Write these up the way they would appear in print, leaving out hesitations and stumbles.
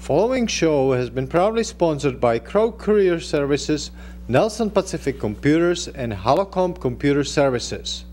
Following show has been proudly sponsored by Crow Courier Services, Nelson Pacific Computers, and Halocomp Computer Services.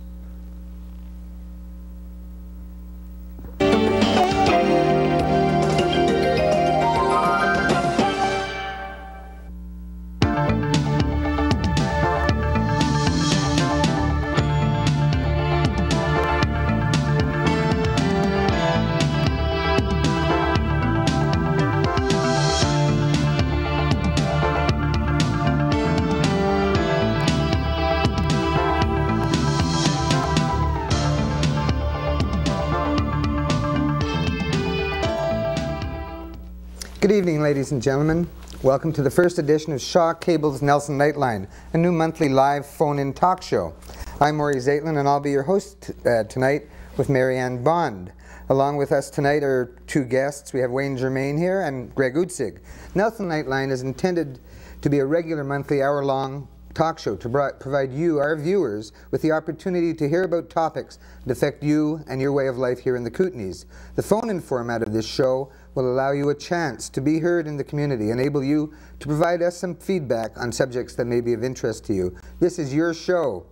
Good evening, ladies and gentlemen. Welcome to the first edition of Shaw Cable's Nelson Nightline, a new monthly live phone-in talk show. I'm Morrie Zaitlin, and I'll be your host tonight with Marianne Bond. Along with us tonight are two guests. We have Wayne Germaine here and Greg Utzig. Nelson Nightline is intended to be a regular monthly hour-long talk show to provide you, our viewers, with the opportunity to hear about topics that affect you and your way of life here in the Kootenays. The phone-in format of this show will allow you a chance to be heard in the community, enable you to provide us some feedback on subjects that may be of interest to you. This is your show.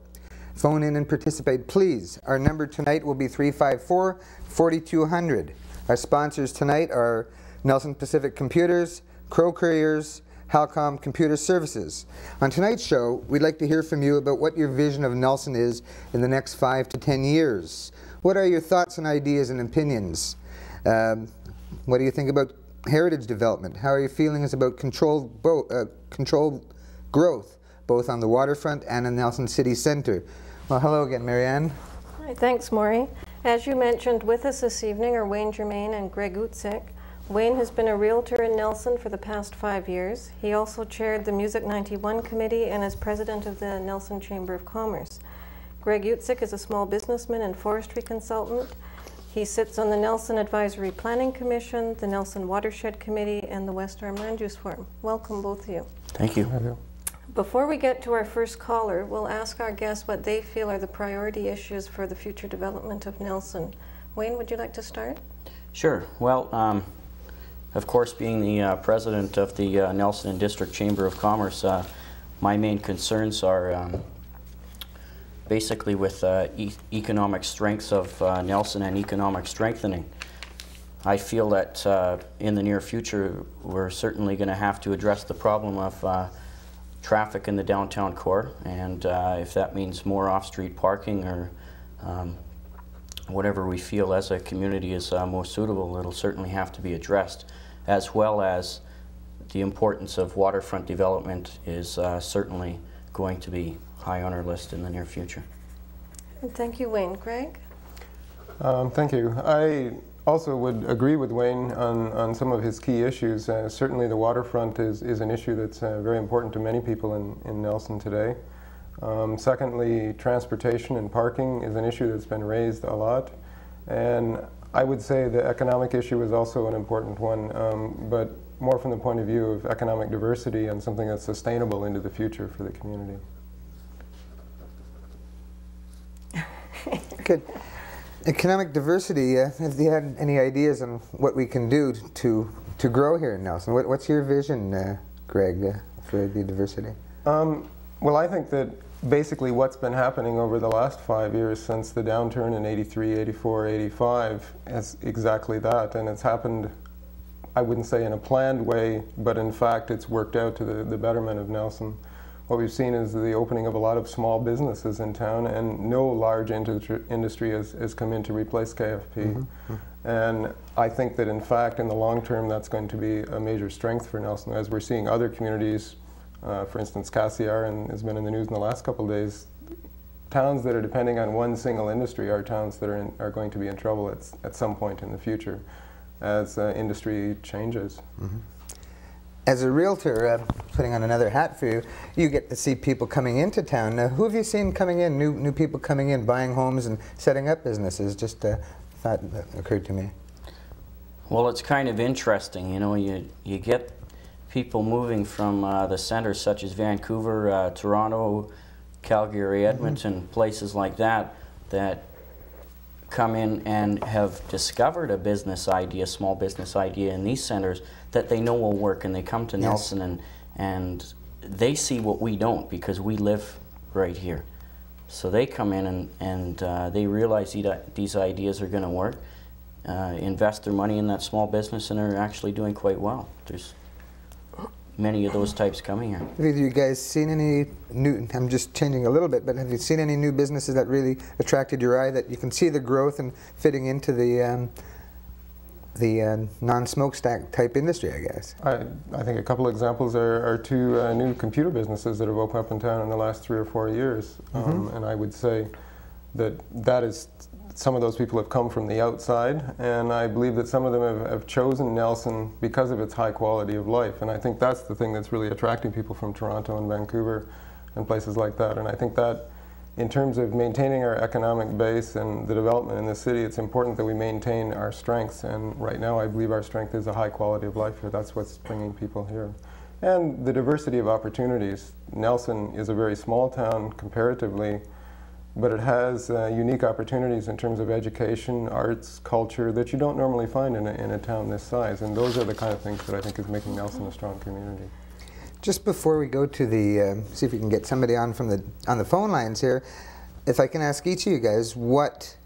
Phone in and participate, please. Our number tonight will be 354-4200. Our sponsors tonight are Nelson Pacific Computers, Crow Couriers, Halcom Computer Services. On tonight's show, we'd like to hear from you about what your vision of Nelson is in the next 5 to 10 years. What are your thoughts and ideas and opinions? What do you think about heritage development? How are your feelings about controlled growth, both on the waterfront and in Nelson City Centre? Well, hello again, Marianne. Hi, thanks, Morrie. As you mentioned, with us this evening are Wayne Germaine and Greg Utzig. Wayne has been a realtor in Nelson for the past 5 years. He also chaired the Music 91 Committee and is president of the Nelson Chamber of Commerce. Greg Utzig is a small businessman and forestry consultant. He sits on the Nelson Advisory Planning Commission, the Nelson Watershed Committee, and the West Arm Land Use Forum. Welcome, both of you. Thank you. Before we get to our first caller, we'll ask our guests what they feel are the priority issues for the future development of Nelson. Wayne, would you like to start? Sure. Well, of course, being the president of the Nelson and District Chamber of Commerce, my main concerns are basically with economic strengths of Nelson and economic strengthening. I feel that in the near future we're certainly going to have to address the problem of traffic in the downtown core, and if that means more off-street parking or whatever we feel as a community is most suitable, it'll certainly have to be addressed, as well as the importance of waterfront development is certainly going to be high on our list in the near future. Thank you, Wayne. Greg? Thank you. I also would agree with Wayne on some of his key issues. Certainly the waterfront is an issue that's very important to many people in Nelson today. Secondly, transportation and parking is an issue that's been raised a lot. And I would say the economic issue is also an important one, but more from the point of view of economic diversity and something that's sustainable into the future for the community. Good. Economic diversity, have you had any ideas on what we can do to grow here in Nelson? What's your vision, Greg, for the diversity? Well, I think that basically what's been happening over the last 5 years since the downturn in 83, 84, 85 is exactly that, and it's happened, I wouldn't say in a planned way, but in fact it's worked out to the betterment of Nelson. What we've seen is the opening of a lot of small businesses in town, and no large industry has come in to replace KFP. Mm-hmm. And I think that in fact in the long term that's going to be a major strength for Nelson, as we're seeing other communities, for instance Cassiar, and has been in the news in the last couple of days, towns that are depending on one single industry are towns that are going to be in trouble at some point in the future as industry changes. Mm-hmm. As a realtor, putting on another hat for you, you get to see people coming into town. Who have you seen coming in, new people coming in, buying homes and setting up businesses? Just a thought that occurred to me. Well, it's kind of interesting, you know, you get people moving from the centers such as Vancouver, Toronto, Calgary, Edmonton, places like that, that come in and have discovered a business idea, small business idea in these centers that they know will work, and they come to Nelson and they see what we don't because we live right here. So they come in and they realize these ideas are going to work, invest their money in that small business, and are actually doing quite well. There's many of those types coming here. Have you guys seen any new, I'm just changing a little bit, but have you seen any new businesses that really attracted your eye, that you can see the growth and fitting into the non-smokestack type industry, I guess? I think a couple of examples are two new computer businesses that have opened up in town in the last 3 or 4 years. And I would say that is, some of those people have come from the outside, and I believe that some of them have chosen Nelson because of its high quality of life. And I think that's the thing that's really attracting people from Toronto and Vancouver and places like that. And I think that in terms of maintaining our economic base and the development in the city, it's important that we maintain our strengths. And right now I believe our strength is a high quality of life here. That's what's bringing people here. And the diversity of opportunities. Nelson is a very small town comparatively, but it has unique opportunities in terms of education, arts, culture that you don't normally find in a town this size. And those are the kind of things that I think is making Nelson a strong community. Just before we go to the, see if we can get somebody on the phone lines here, if I can ask each of you guys what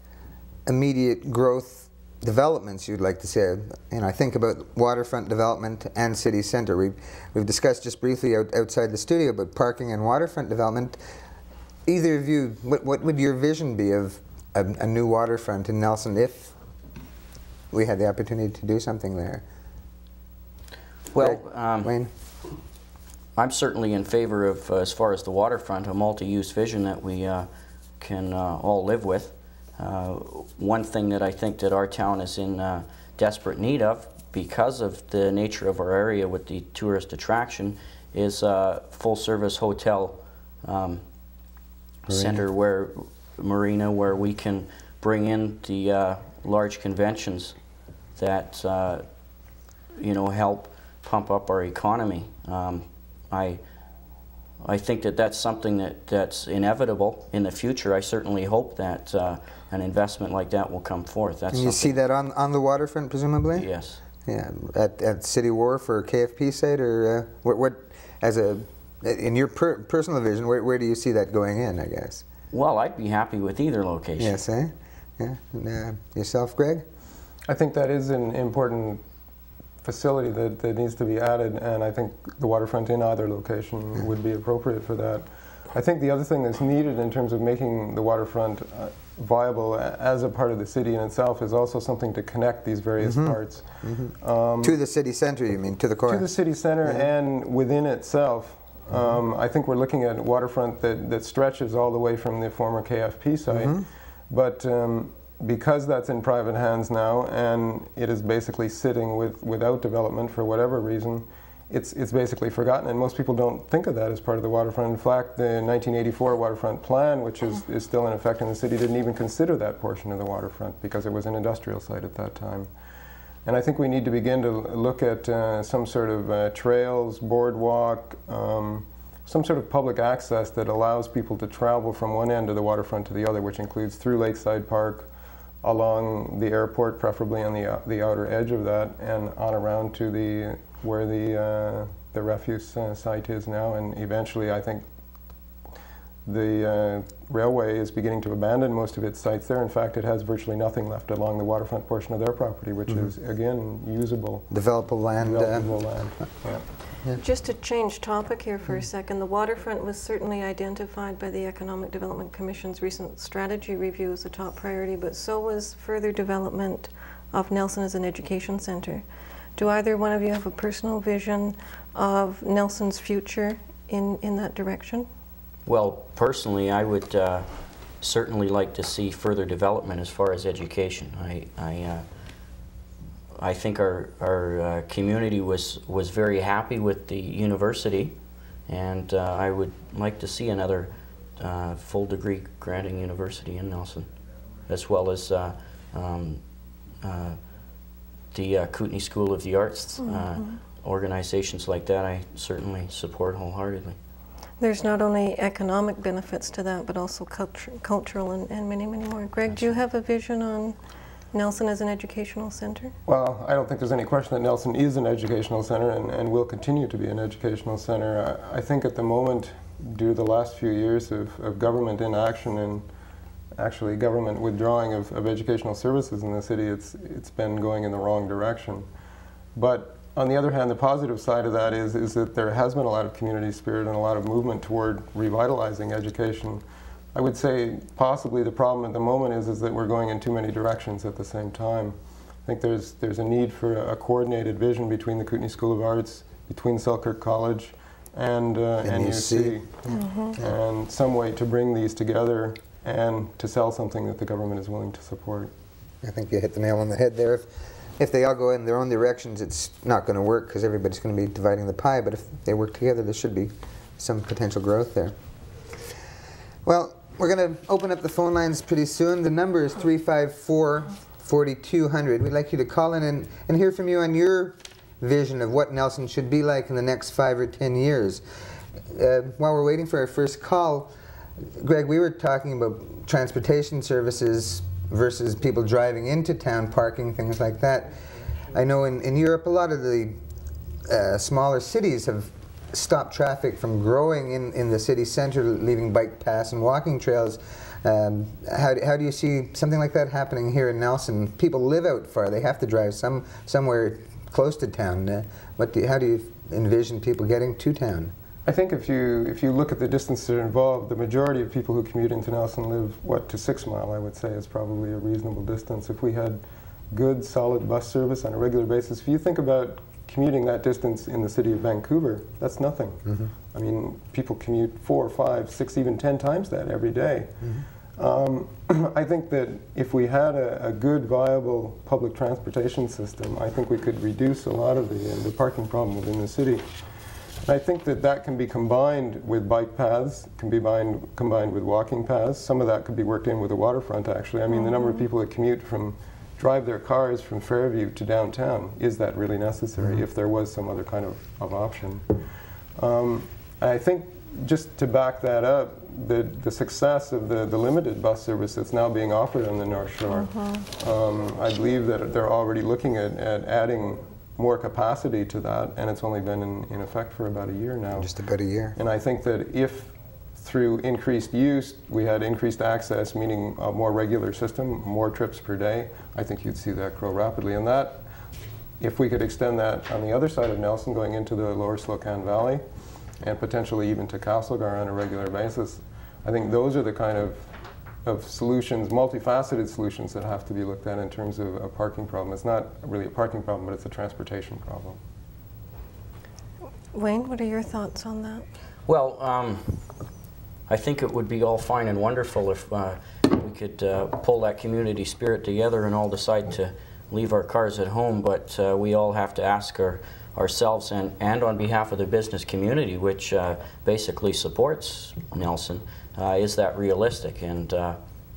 immediate growth developments you'd like to see. I think about waterfront development and city centre. We've discussed just briefly outside the studio about parking and waterfront development. Either of you, what would your vision be of a new waterfront in Nelson if we had the opportunity to do something there? Well, Wayne? I'm certainly in favor of, as far as the waterfront, a multi-use vision that we can all live with. One thing that I think that our town is in desperate need of, because of the nature of our area with the tourist attraction, is a full-service hotel center, marina, where we can bring in the large conventions that help pump up our economy. I think that that's something that's inevitable in the future. I certainly hope that an investment like that will come forth. That's and you see that on the waterfront, presumably? Yes. Yeah, at City Wharf or KFP site, or what as a in your personal vision, where do you see that going in, I guess? Well, I'd be happy with either location. Yes, eh? Yeah. And, yourself, Greg? I think that is an important facility that needs to be added, and I think the waterfront in either location would be appropriate for that. I think the other thing that's needed in terms of making the waterfront viable as a part of the city in itself is also something to connect these various parts. To the city centre, you mean, to the core? To the city centre and within itself. I think we're looking at a waterfront that stretches all the way from the former KFP site, but because that's in private hands now and it is basically sitting without development for whatever reason, it's basically forgotten, and most people don't think of that as part of the waterfront. In fact, the 1984 waterfront plan, which is still in effect in the city, didn't even consider that portion of the waterfront because it was an industrial site at that time. And I think we need to begin to look at some sort of trails, boardwalk, some sort of public access that allows people to travel from one end of the waterfront to the other, which includes through Lakeside Park, along the airport, preferably on the outer edge of that, and on around to where the refuse site is now. And eventually, I think the railway is beginning to abandon most of its sites there. In fact, it has virtually nothing left along the waterfront portion of their property, which is, again, usable. Developable land. Developable land. Yeah. Just to change topic here for a second, the waterfront was certainly identified by the Economic Development Commission's recent strategy review as a top priority, but so was further development of Nelson as an education centre. Do either one of you have a personal vision of Nelson's future in that direction? Well, personally, I would certainly like to see further development as far as education. I think our community was very happy with the university, and I would like to see another full degree granting university in Nelson, as well as the Kootenai School of the Arts. Organizations like that I certainly support wholeheartedly. There's not only economic benefits to that, but also cultural and many, many more. Greg, do you have a vision on Nelson as an educational center? Well, I don't think there's any question that Nelson is an educational center and will continue to be an educational center. I think at the moment, due to the last few years of government inaction and actually government withdrawing of educational services in the city, it's been going in the wrong direction. But on the other hand, the positive side of that is that there has been a lot of community spirit and a lot of movement toward revitalizing education. I would say possibly the problem at the moment is that we're going in too many directions at the same time. I think there's a need for a coordinated vision between the Kootenay School of Arts, between Selkirk College and UC, and some way to bring these together and to sell something that the government is willing to support. I think you hit the nail on the head there. If they all go in their own directions, it's not going to work because everybody's going to be dividing the pie, but if they work together, there should be some potential growth there. Well, we're going to open up the phone lines pretty soon. The number is 354-4200. We'd like you to call in and hear from you on your vision of what Nelson should be like in the next 5 or 10 years. While we're waiting for our first call, Greg, we were talking about transportation services versus people driving into town, parking, things like that. I know in Europe a lot of the smaller cities have stopped traffic from growing in the city centre, leaving bike paths and walking trails. How do you see something like that happening here in Nelson? People live out far, they have to drive somewhere close to town. How do you envision people getting to town? I think if you look at the distances that are involved, the majority of people who commute into Nelson live, to 6 mile, I would say, is probably a reasonable distance. If we had good, solid bus service on a regular basis, if you think about commuting that distance in the city of Vancouver, that's nothing. I mean, people commute 4, 5, 6, even 10 times that every day. I think that if we had a good, viable public transportation system, I think we could reduce a lot of the parking problem within the city. I think that can be combined with bike paths, can be combined with walking paths. Some of that could be worked in with the waterfront, actually. I mean, the number of people that drive their cars from Fairview to downtown, is that really necessary if there was some other kind of option? I think just to back that up, the success of the limited bus service that's now being offered on the North Shore, I believe that they're already looking at adding more capacity to that, and it's only been in effect for about a year now. Just about a year. And I think that if through increased use we had increased access, meaning a more regular system, more trips per day, I think you'd see that grow rapidly. And that, if we could extend that on the other side of Nelson, going into the lower Slocan Valley, and potentially even to Castlegar on a regular basis, I think those are the kind of solutions, multifaceted solutions, that have to be looked at in terms of a parking problem. It's not really a parking problem, but it's a transportation problem. Wayne, what are your thoughts on that? Well, I think it would be all fine and wonderful if we could pull that community spirit together and all decide to leave our cars at home, but we all have to ask ourselves and on behalf of the business community, which basically supports Nelson, is that realistic? And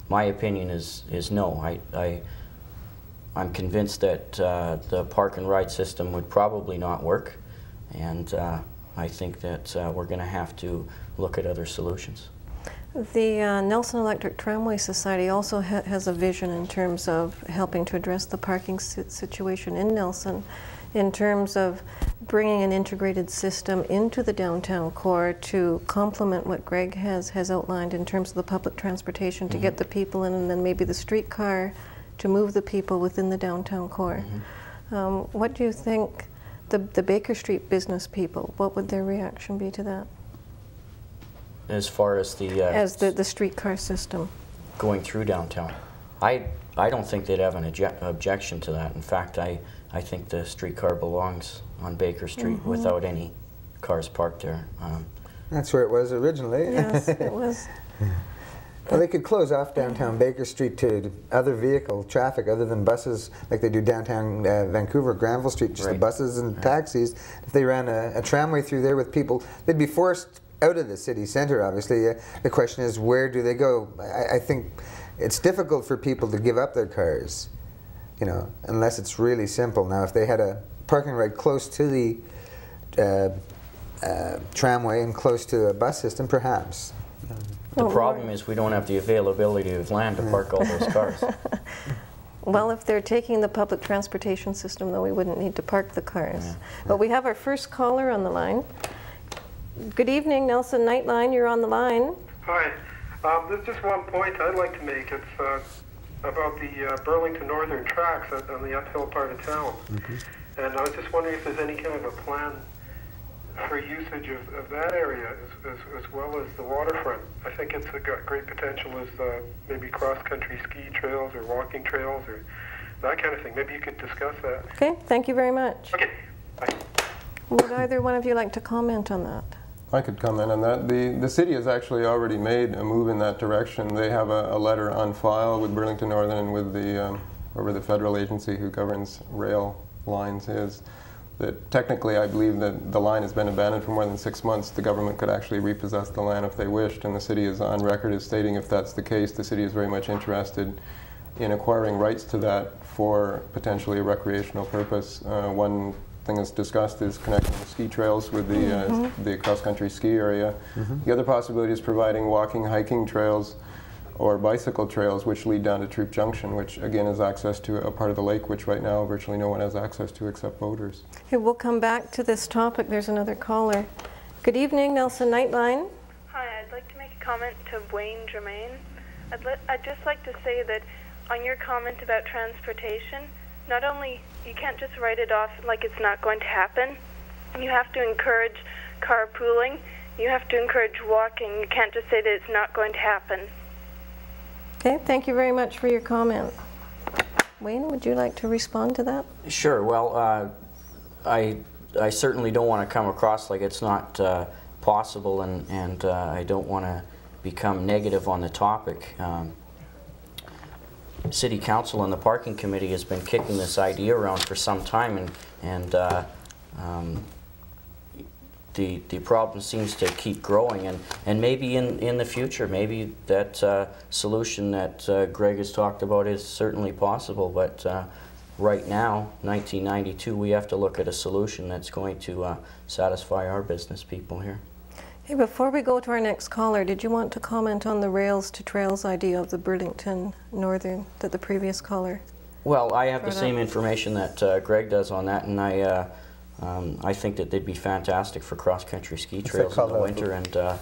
my opinion is no. I'm convinced that the park and ride system would probably not work, and I think that we're going to have to look at other solutions. The Nelson Electric Tramway Society also has a vision in terms of helping to address the parking situation in Nelson, in terms of bringing an integrated system into the downtown core to complement what Greg has outlined in terms of the public transportation, to get the people in, and then maybe the streetcar to move the people within the downtown core. What do you think the Baker Street business people, what would their reaction be to that? As far as the streetcar system going through downtown, I don't think they'd have an objection to that. In fact, I think the streetcar belongs on Baker Street without any cars parked there. That's where it was originally. Yes, it was. Well, they could close off downtown Baker Street to other vehicle traffic other than buses, like they do downtown Vancouver, Granville Street, just the buses and taxis. If they ran a tramway through there with people, they'd be forced out of the city centre, obviously. The question is, where do they go? I think it's difficult for people to give up their cars, you know, unless it's really simple. Now, if they had a parking right close to the tramway and close to a bus system, perhaps. The problem is we don't have the availability of land to park all those cars. Well, if they're taking the public transportation system, though, we wouldn't need to park the cars. Yeah. But we have our first caller on the line. Good evening, Nelson Nightline, you're on the line. Hi. There's just one point I'd like to make. It's about the Burlington-Northern tracks on the uphill part of town. And I was just wondering if there's any kind of a plan for usage of that area as well as the waterfront. I think it's got great potential as maybe cross-country ski trails or walking trails or that kind of thing. Maybe you could discuss that. Okay, thank you very much. Okay, bye. Would either one of you like to comment on that? I could comment on that. The city has actually already made a move in that direction. They have a letter on file with Burlington-Northern and with the whoever the federal agency who governs rail lines is, that technically I believe that the line has been abandoned for more than 6 months. The government could actually repossess the land if they wished, and the city is on record as stating if that's the case, the city is very much interested in acquiring rights to that for potentially a recreational purpose. One thing that's discussed is connecting the ski trails with the cross-country ski area. The other possibility is providing walking, hiking trails or bicycle trails which lead down to Troop Junction, which again is access to a part of the lake which right now virtually no one has access to except boaters. Okay, we'll come back to this topic. There's another caller. Good evening, Nelson Nightline. Hi, I'd like to make a comment to Wayne Germaine. I'd just like to say that on your comment about transportation, not only you can't just write it off like it's not going to happen, you have to encourage carpooling, you have to encourage walking, you can't just say that it's not going to happen. Okay, thank you very much for your comment. Wayne, would you like to respond to that? Sure. Well, I certainly don't want to come across like it's not possible, and I don't want to become negative on the topic. City Council and the Parking Committee has been kicking this idea around for some time, and the problem seems to keep growing, and maybe in the future, maybe that solution that Greg has talked about is certainly possible, but right now, 1992, we have to look at a solution that's going to satisfy our business people here. Hey, before we go to our next caller, did you want to comment on the rails to trails idea of the Burlington Northern that the previous caller? Well, I have the same information that Greg does on that, and I think that they'd be fantastic for cross-country ski trails in the winter and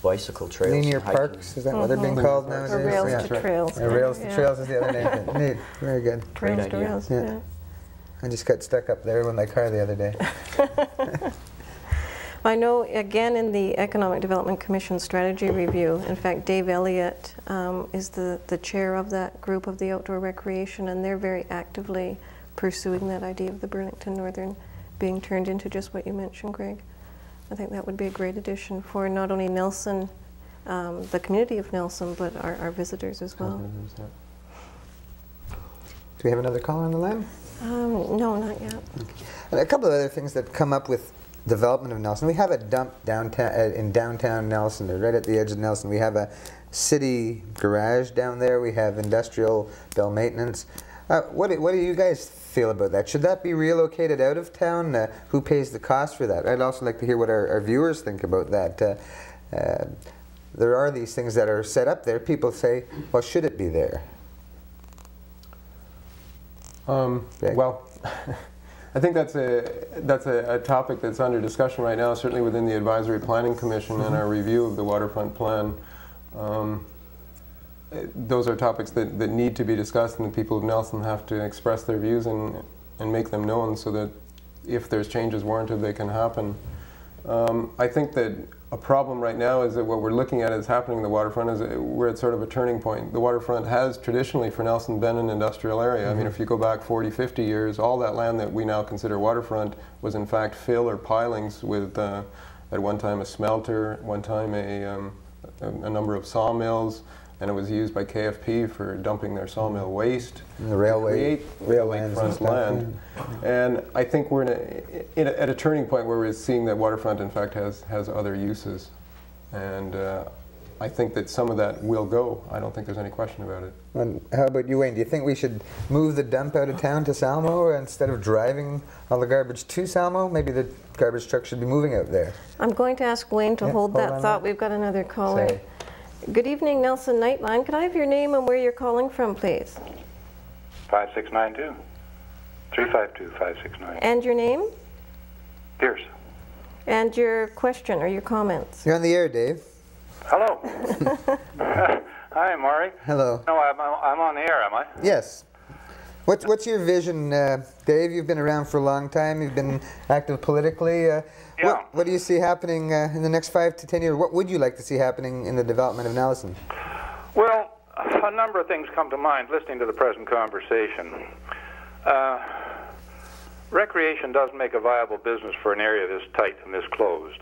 bicycle trails. Linear parks, is that what they're being called nowadays? Or rails to trails. Rails to trails is the other name. Neat, very good. Rails to rails, yeah. I just got stuck up there with my car the other day. I know, again, in the Economic Development Commission strategy review, in fact, Dave Elliott is the chair of that group of the outdoor recreation, and they're very actively pursuing that idea of the Burlington Northern being turned into just what you mentioned, Greg. I think that would be a great addition for not only Nelson, the community of Nelson, but our visitors as well. Do we have another caller on the line? No, not yet. Okay. And a couple of other things that come up with development of Nelson. We have a dump downtown in downtown Nelson, or right at the edge of Nelson. We have a city garage down there. We have industrial bell maintenance. What do you guys feel about that? Should that be relocated out of town? Who pays the cost for that? I'd also like to hear what our viewers think about that. There are these things that are set up there. People say, well, should it be there? Well, I think that's a topic that's under discussion right now, certainly within the Advisory Planning Commission and our review of the waterfront plan. Those are topics that need to be discussed, and the people of Nelson have to express their views and make them known so that if there's changes warranted, they can happen. I think that a problem right now is that what we're looking at is happening in the waterfront is we're at sort of a turning point. The waterfront has traditionally for Nelson been an industrial area. I mean, if you go back 40, 50 years, all that land that we now consider waterfront was in fact fill or pilings with at one time a smelter, at one time a number of sawmills, and it was used by KFP for dumping their sawmill waste. And the railway, lakefront land. And I think we're at a turning point where we're seeing that waterfront in fact has other uses. And I think that some of that will go. I don't think there's any question about it. And how about you, Wayne? Do you think we should move the dump out of town to Salmo, or instead of driving all the garbage to Salmo, maybe the garbage truck should be moving out there? I'm going to ask Wayne to hold that thought. We've got another caller. Sorry. Good evening, Nelson Nightline. Could I have your name and where you're calling from, please? 5692. 352-569. And your name? Pierce. And your question or your comments? You're on the air, Dave. Hello. Hi, Morrie. Hello. No, I'm on the air, am I? Yes. What's your vision, Dave? You've been around for a long time. You've been active politically. Yeah. What do you see happening in the next 5 to 10 years? What would you like to see happening in the development of Nelson? Well, a number of things come to mind listening to the present conversation. Recreation doesn't make a viable business for an area this tight and this closed.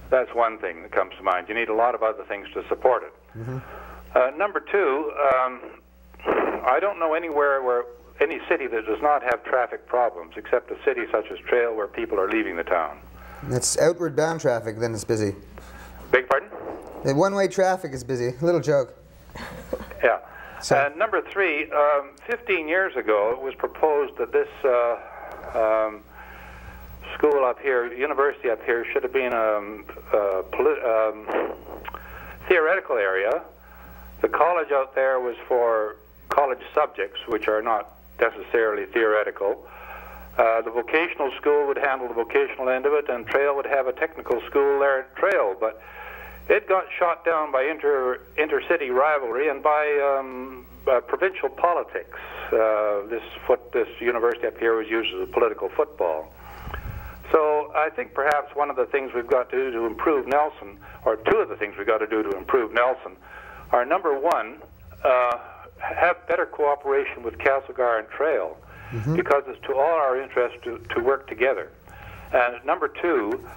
That's one thing that comes to mind. You need a lot of other things to support it. Mm-hmm. Number two, I don't know anywhere where any city that does not have traffic problems, except a city such as Trail, where people are leaving the town. It's outward bound traffic, then it's busy. Beg pardon? The one-way traffic is busy. Little joke. Yeah. So, And number three, 15 years ago, it was proposed that this school up here, university up here, should have been a theoretical area. The college out there was for college subjects, which are not necessarily theoretical. The vocational school would handle the vocational end of it, and Trail would have a technical school there at Trail. But it got shot down by intercity rivalry and by provincial politics. This university up here was used as a political football. So I think perhaps one of the things we've got to do to improve Nelson, or two of the things we've got to do to improve Nelson, are number one, have better cooperation with Castlegar and Trail, mm-hmm. because it's to all our interest to work together. And number two,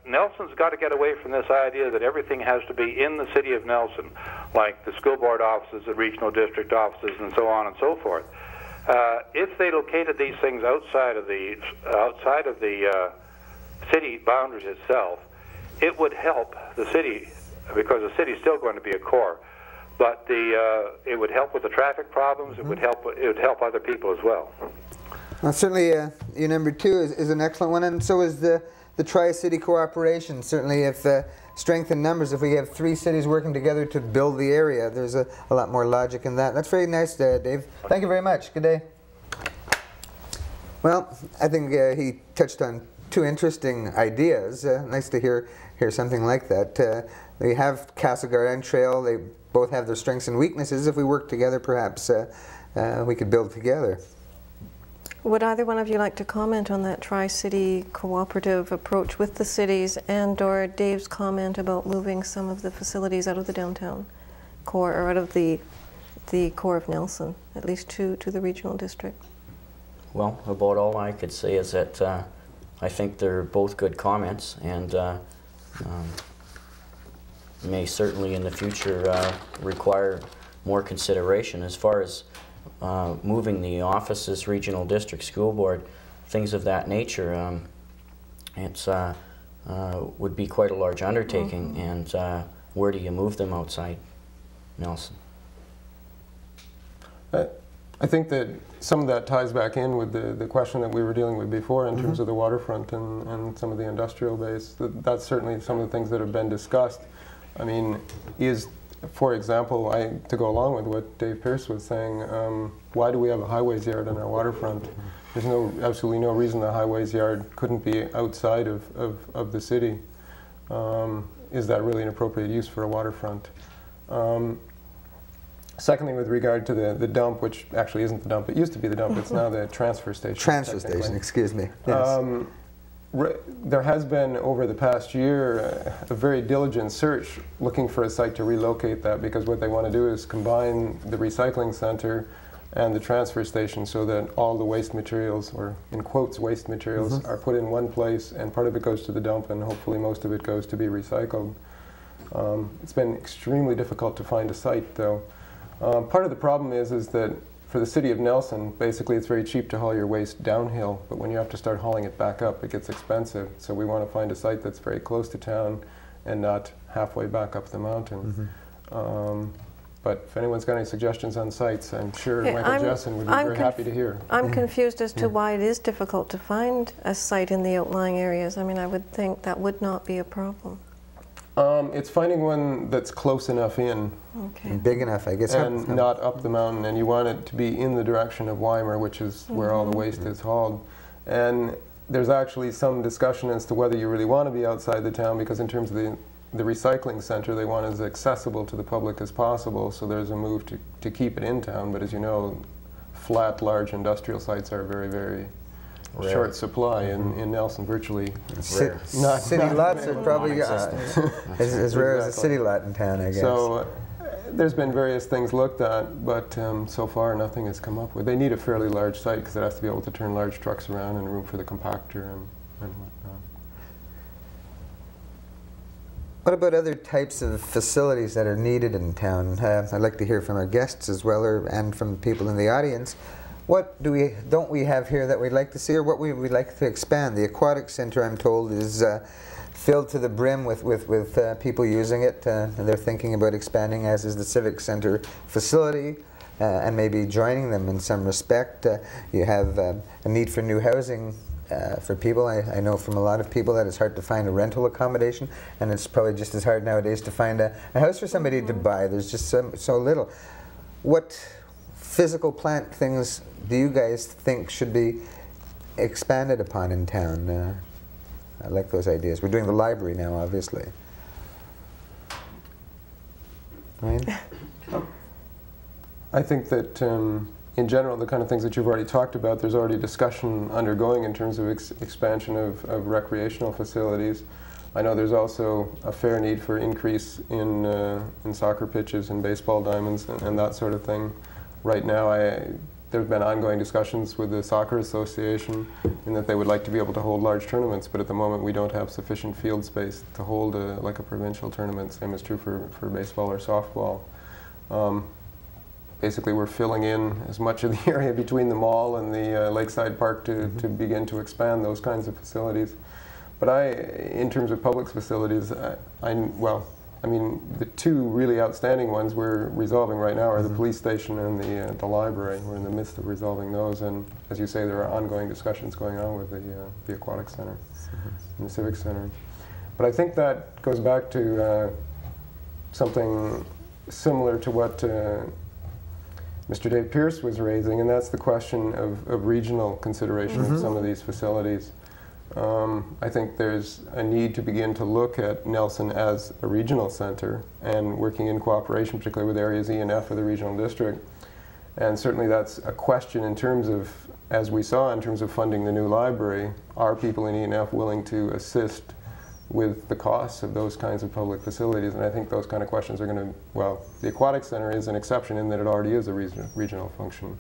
Nelson's got to get away from this idea that everything has to be in the city of Nelson, like the school board offices, the regional district offices, and so on and so forth. If they located these things outside of the city boundaries itself, it would help the city, because the city is still going to be a core. But it would help with the traffic problems. Mm-hmm. It would help other people as well. Well, certainly, your number two is an excellent one, and so is the Tri-City cooperation. Certainly, if strength in numbers, if we have 3 cities working together to build the area, there's a lot more logic in that. That's very nice, Dave. Thank you very much. Good day. Well, I think he touched on 2 interesting ideas. Nice to hear something like that. They have Castlegar and Trail. They both have their strengths and weaknesses. If we work together, perhaps we could build together. Would either one of you like to comment on that Tri-City cooperative approach with the cities, and or Dave's comment about moving some of the facilities out of the downtown core, or out of the core of Nelson, at least to the regional district? Well, about all I could say is that I think they're both good comments, and may certainly in the future require more consideration. As far as moving the offices, regional district, school board, things of that nature, it's would be quite a large undertaking. Mm-hmm. And where do you move them outside Nelson? I think that some of that ties back in with the question that we were dealing with before in mm-hmm. terms of the waterfront and some of the industrial base. That's certainly some of the things that have been discussed. I mean, for example, to go along with what Dave Pierce was saying, why do we have a highways yard on our waterfront? There's absolutely no reason the highways yard couldn't be outside of the city. Is that really an appropriate use for a waterfront? Secondly, with regard to the dump, which actually isn't the dump, it used to be the dump, it's now the transfer station. Transfer station, excuse me. Yes. There has been, over the past year, a very diligent search looking for a site to relocate that, because what they want to do is combine the recycling center and the transfer station so that all the waste materials, or in quotes waste materials, mm-hmm. are put in one place, and part of it goes to the dump and hopefully most of it goes to be recycled. It's been extremely difficult to find a site, though. Part of the problem is that for the city of Nelson, basically it's very cheap to haul your waste downhill, but when you have to start hauling it back up, it gets expensive. So we want to find a site that's very close to town and not halfway back up the mountain. But if anyone's got any suggestions on sites, I'm sure Michael Jessen would be very happy to hear. I'm confused as to why it is difficult to find a site in the outlying areas. I mean, I would think that would not be a problem. It's finding one that's close enough in. Okay. And big enough, I guess. And not up the mountain, and you want it to be in the direction of Weimar, which is where all the waste is hauled. And there's actually some discussion as to whether you really want to be outside the town, because in terms of the recycling center, they want it as accessible to the public as possible, so there's a move to keep it in town. But as you know, flat, large industrial sites are very, very short supply in Nelson, virtually. City lots are probably as rare as a city lot in town, I guess. So there's been various things looked at, but so far nothing has come up with. They need a fairly large site because it has to be able to turn large trucks around and room for the compactor and whatnot. What about other types of facilities that are needed in town? I'd like to hear from our guests as well, and from people in the audience. What don't we have here that we'd like to see, or what we would like to expand? The aquatic center, I'm told, is filled to the brim with people using it, and they're thinking about expanding, as is the civic center facility, and maybe joining them in some respect. You have a need for new housing for people. I know from a lot of people that it's hard to find a rental accommodation, and it's probably just as hard nowadays to find a house for somebody to buy. There's just so little. What physical plant things do you guys think should be expanded upon in town? I like those ideas. We're doing the library now, obviously. Ryan? I think that in general, the kind of things that you've already talked about, there's already discussion undergoing in terms of expansion of recreational facilities. I know there's also a fair need for increase in soccer pitches and baseball diamonds and that sort of thing. Right now, there's been ongoing discussions with the Soccer Association in that they would like to be able to hold large tournaments, but at the moment we don't have sufficient field space to hold like a provincial tournament. Same is true for baseball or softball. Basically, we're filling in as much of the area between the mall and the Lakeside Park to begin to expand those kinds of facilities. But in terms of public facilities, I mean, the two really outstanding ones we're resolving right now are the police station and the library. We're in the midst of resolving those, and as you say, there are ongoing discussions going on with the aquatic center and the civic center. But I think that goes back to something similar to what Mr. Dave Pierce was raising, and that's the question of regional consideration of some of these facilities. I think there's a need to begin to look at Nelson as a regional center and working in cooperation, particularly with areas E and F of the regional district. And certainly that's a question in terms of, as we saw, in terms of funding the new library, are people in E and F willing to assist with the costs of those kinds of public facilities? And I think those kind of questions are going to, well, the aquatic center is an exception in that it already is a regional function.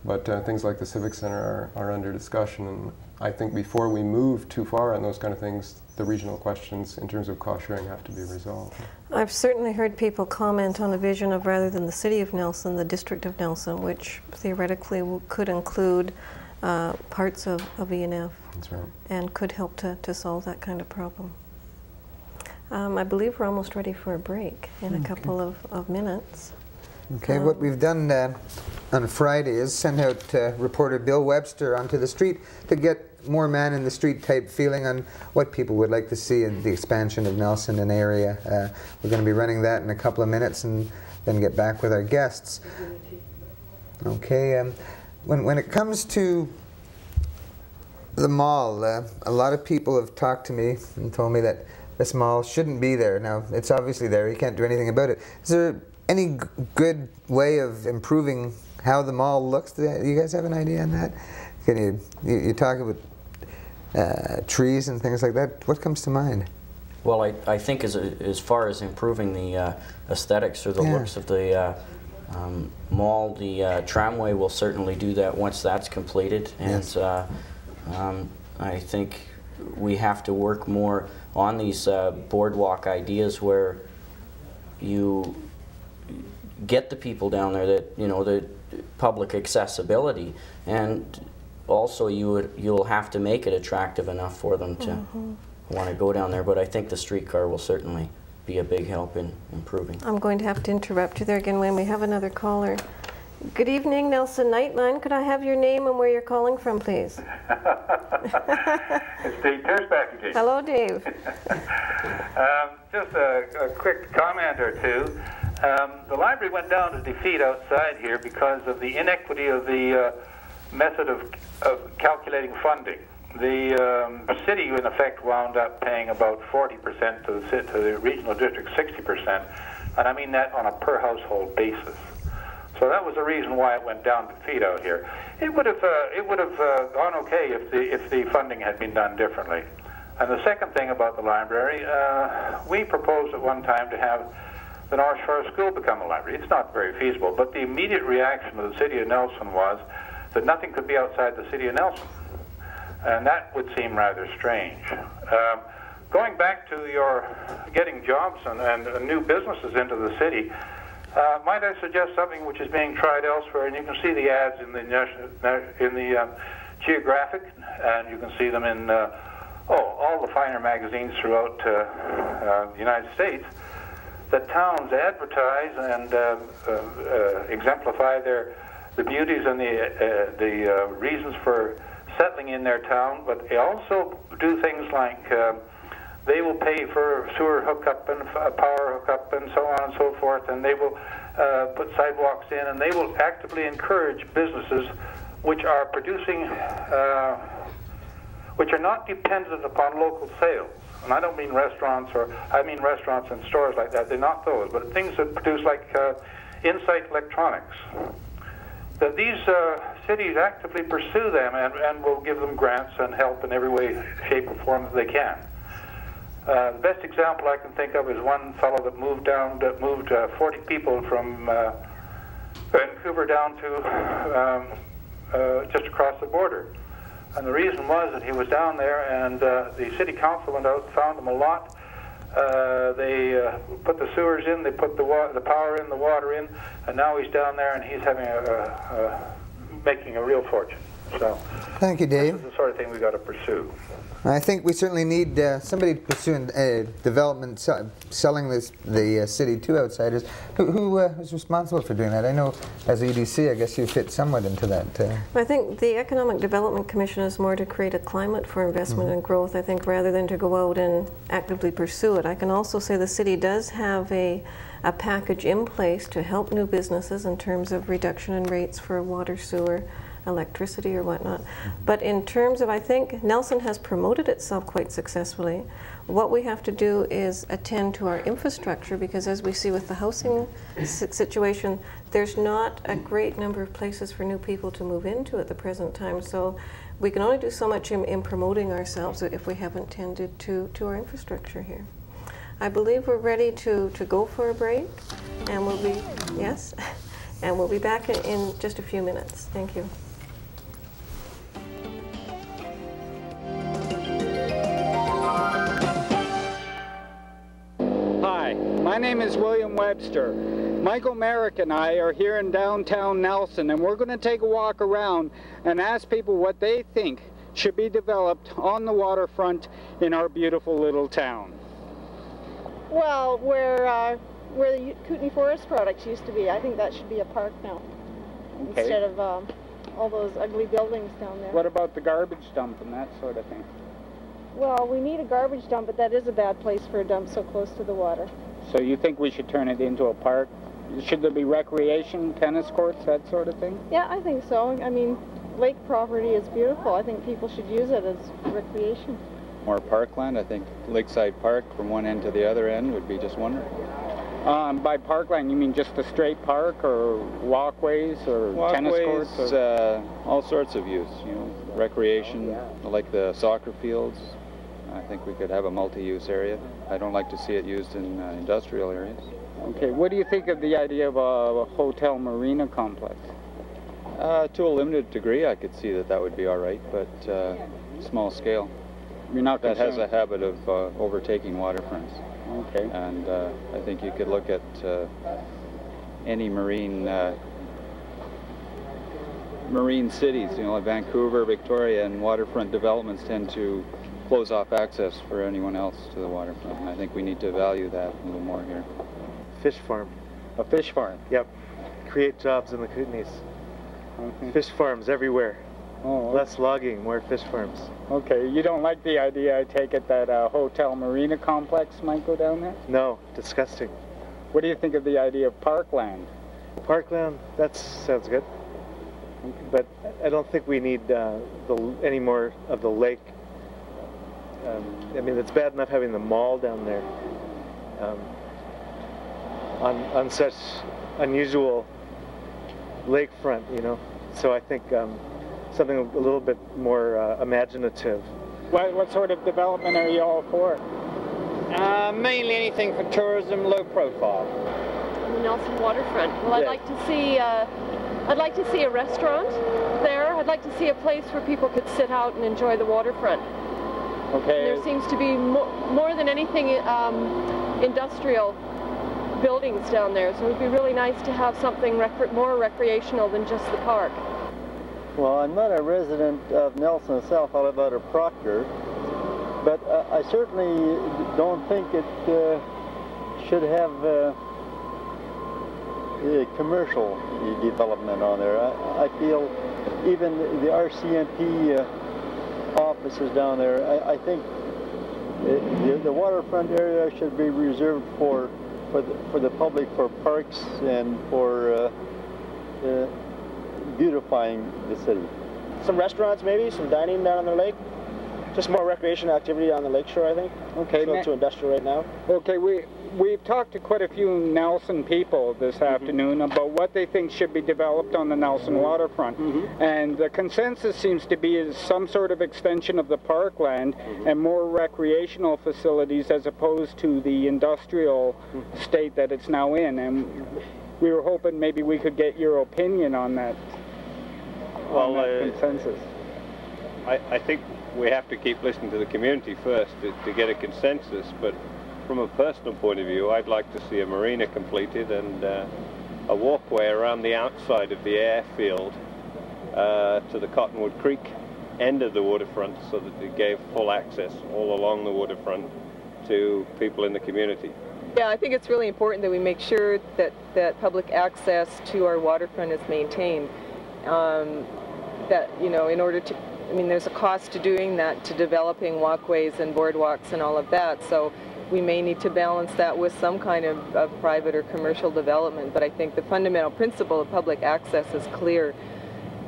But things like the Civic Center are under discussion, and I think before we move too far on those kind of things, the regional questions in terms of cost sharing have to be resolved. I've certainly heard people comment on a vision of, rather than the city of Nelson, the district of Nelson, which theoretically could include parts of E&F. That's right. And could help to solve that kind of problem. I believe we're almost ready for a break in a couple of minutes. Okay, what we've done on Friday is send out reporter Bill Webster onto the street to get more man-in-the-street type feeling on what people would like to see in the expansion of Nelson and area. We're going to be running that in a couple of minutes and then get back with our guests. Okay, when it comes to the mall, a lot of people have talked to me and told me that this mall shouldn't be there. Now, it's obviously there, you can't do anything about it. Is there any good way of improving how the mall looks? Do you guys have an idea on that? Can you talk about trees and things like that? What comes to mind? Well, I think as far as improving the aesthetics or the looks of the mall, the tramway will certainly do that once that's completed. And I think we have to work more on these boardwalk ideas where you get the people down there, that, you know, the public accessibility, and also you'll have to make it attractive enough for them want to go down there, but I think the streetcar will certainly be a big help in improving. I'm going to have to interrupt you there again, Wayne. We have another caller. Good evening, Nelson Nightline. Could I have your name and where you're calling from, please? It's Dave Tersback again. Hello, Dave. Just a quick comment or two. The library went down to defeat outside here because of the inequity of the method of calculating funding. The city, in effect, wound up paying about 40% to the regional district, 60%, and I mean that on a per household basis. So that was the reason why it went down to defeat out here. It would have gone okay if the funding had been done differently. And the second thing about the library, we proposed at one time to have the North Shore School become a library. It's not very feasible, but the immediate reaction of the city of Nelson was that nothing could be outside the city of Nelson. And that would seem rather strange. Going back to your getting jobs and new businesses into the city, might I suggest something which is being tried elsewhere? And you can see the ads in the Geographic, and you can see them in all the finer magazines throughout the United States. That towns advertise and exemplify the beauties and the reasons for settling in their town, but they also do things like they will pay for sewer hookup and power hookup and so on and so forth, and they will put sidewalks in, and they will actively encourage businesses which are producing, which are not dependent upon local sales. And I don't mean restaurants, I mean restaurants and stores like that. They're not those, but things that produce like Insight Electronics. That these cities actively pursue them and will give them grants and help in every way, shape, or form that they can. The best example I can think of is one fellow that moved 40 people from Vancouver down to just across the border. And the reason was that he was down there, and the city council went out and found him a lot. They put the sewers in, they put the power in, the water in, and now he's down there and he's having making a real fortune. So, thank you, Dave. This is the sort of thing we got to pursue. I think we certainly need somebody pursuing development, selling the city to outsiders. Who is responsible for doing that? I know as a EDC, I guess you fit somewhat into that. I think the Economic Development Commission is more to create a climate for investment and growth, I think, rather than to go out and actively pursue it. I can also say the city does have a package in place to help new businesses in terms of reduction in rates for water, sewer, electricity or whatnot. But in terms of, I think Nelson has promoted itself quite successfully. What we have to do is attend to our infrastructure, because as we see with the housing situation, there's not a great number of places for new people to move into at the present time. So we can only do so much in promoting ourselves if we haven't tended to our infrastructure here. I believe we're ready to go for a break, and we'll be, yes, and we'll be back in just a few minutes. Thank you. My name is William Webster. Michael Merrick and I are here in downtown Nelson, and we're going to take a walk around and ask people what they think should be developed on the waterfront in our beautiful little town. Well, where the Kootenai Forest Products used to be, I think that should be a park now, okay, instead of all those ugly buildings down there. What about the garbage dump and that sort of thing? Well, we need a garbage dump, but that is a bad place for a dump so close to the water. So you think we should turn it into a park? Should there be recreation, tennis courts, that sort of thing? Yeah, I think so. I mean, lake property is beautiful. I think people should use it as recreation. More parkland. I think Lakeside Park from one end to the other end would be just wonderful. By parkland, you mean just a straight park, or walkways, or tennis courts? Or? All sorts of use, you know, recreation, like the soccer fields. I think we could have a multi-use area. I don't like to see it used in industrial areas. Okay, what do you think of the idea of a hotel marina complex? To a limited degree, I could see that would be all right, but small scale. You're not that concerned? has a habit of overtaking waterfronts. Okay. And I think you could look at any marine cities, you know, like Vancouver, Victoria, and waterfront developments tend to close off access for anyone else to the waterfront. And I think we need to value that a little more here. Fish farm. A fish farm? Yep. Create jobs in the Kootenays. Okay. Fish farms everywhere. Oh, less logging, more fish farms. Okay, you don't like the idea, I take it, that a hotel marina complex might go down there? No, disgusting. What do you think of the idea of parkland? Parkland, that sounds good. Okay. But I don't think we need any more of the lake. I mean, it's bad enough having the mall down there on such unusual lakefront, you know. So I think something a little bit more imaginative. What sort of development are you all for? Mainly anything for tourism, low profile. The Nelson waterfront. Well, I'd like to see a restaurant there. I'd like to see a place where people could sit out and enjoy the waterfront. Okay. And there seems to be more than anything industrial buildings down there, so it would be really nice to have something more recreational than just the park. Well, I'm not a resident of Nelson itself. I live out of Procter, but I certainly don't think it should have a commercial development on there. I feel even the RCMP offices down there, I think the waterfront area should be reserved for the public, for parks and for beautifying the city. Some restaurants maybe, some dining down on the lake. Just more recreation activity on the lakeshore, I think. Okay. It's a little too industrial right now. Okay, we've talked to quite a few Nelson people this afternoon about what they think should be developed on the Nelson waterfront. And the consensus seems to be is some sort of extension of the parkland and more recreational facilities as opposed to the industrial state that it's now in. And we were hoping maybe we could get your opinion on that, consensus. I think we have to keep listening to the community first to get a consensus, but from a personal point of view, I'd like to see a marina completed and a walkway around the outside of the airfield to the Cottonwood Creek end of the waterfront so that it gave full access all along the waterfront to people in the community. Yeah, I think it's really important that we make sure that public access to our waterfront is maintained. That, you know, in order to, I mean, there's a cost to doing that, to developing walkways and boardwalks and all of that, so we may need to balance that with some kind of private or commercial development, but I think the fundamental principle of public access is clear.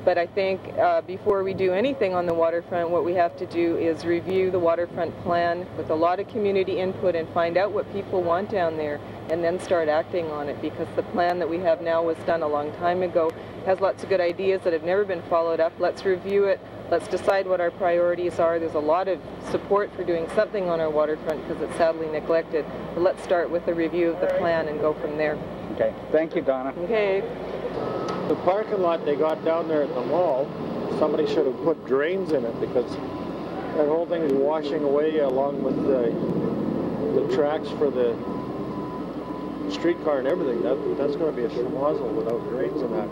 But I think before we do anything on the waterfront, what we have to do is review the waterfront plan with a lot of community input and find out what people want down there and then start acting on it, because the plan that we have now was done a long time ago, has lots of good ideas that have never been followed up. Let's review it. Let's decide what our priorities are. There's a lot of support for doing something on our waterfront because it's sadly neglected. But let's start with a review of the plan and go from there. Okay. Thank you, Donna. Okay. The parking lot they got down there at the mall, somebody should have put drains in it, because that whole thing is washing away along with the tracks for the streetcar and everything. That's going to be a schmozzle without drains in that.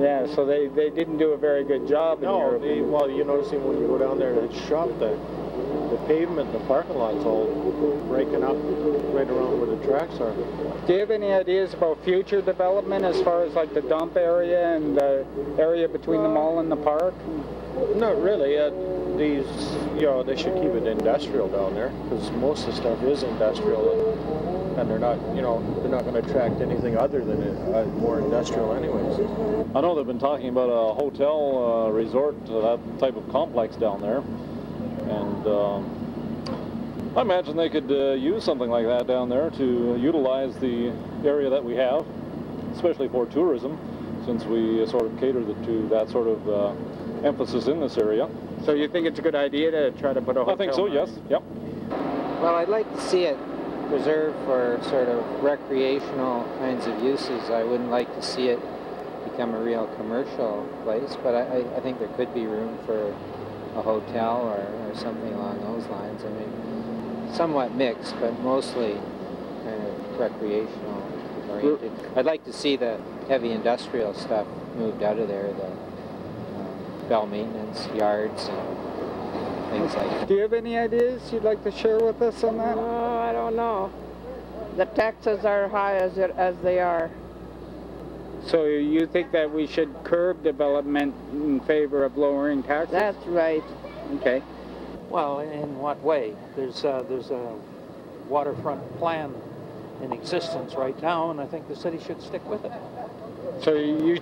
Yeah, so they didn't do a very good job. No, well, you're noticing when you go down there to shop, the pavement, the parking lot's all breaking up right around where the tracks are. Do you have any ideas about future development as far as like the dump area and the area between the mall and the park? Not really. These, you know, they should keep it industrial down there, because most of the stuff is industrial, and they're not, you know, they're not going to attract anything other than more industrial anyways. I know they've been talking about a hotel resort, that type of complex down there, and I imagine they could use something like that down there to utilize the area that we have, especially for tourism, since we sort of cater to that sort of emphasis in this area. So you think it's a good idea to try to put a hotel? I think so, yes. Yep. Well, I'd like to see it preserved for sort of recreational kinds of uses. I wouldn't like to see it become a real commercial place, but I think there could be room for a hotel or something along those lines. I mean, somewhat mixed, but mostly kind of recreational oriented. I'd like to see the heavy industrial stuff moved out of there, the bell maintenance yards and things like that. Do you have any ideas you'd like to share with us on that? Oh, I don't know. The taxes are high as they are. So you think that we should curb development in favor of lowering taxes? That's right. Okay. Well, in what way? There's a waterfront plan in existence right now, and I think the city should stick with it. So you